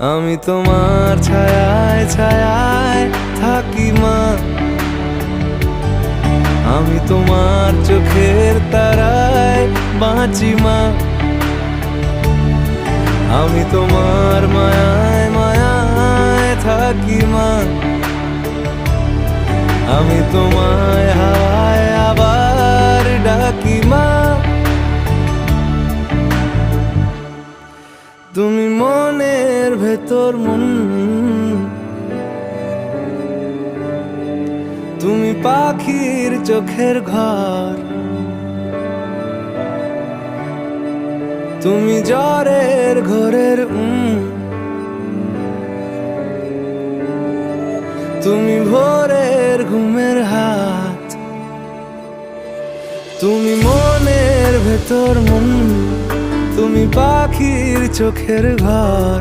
আমি তোমার ছায়ায় ছায়ায় থাকি মা, আমি তোমার চোখের তারায় বাঁচি মা, আমি তোমার মায়ায় মায়ায় থাকি মা, আমি তোমায় হাওয়ায় আবার ডাকি মা। তুমি মনের ভেতর মন, তুমি পাখির চোখের ঘর, তুমি জ্বরের ঘোরের তুমি ভোরের ঘুমের হাত, তুমি মনের ভেতর মন, তুমি পাখির চোখের ঘর।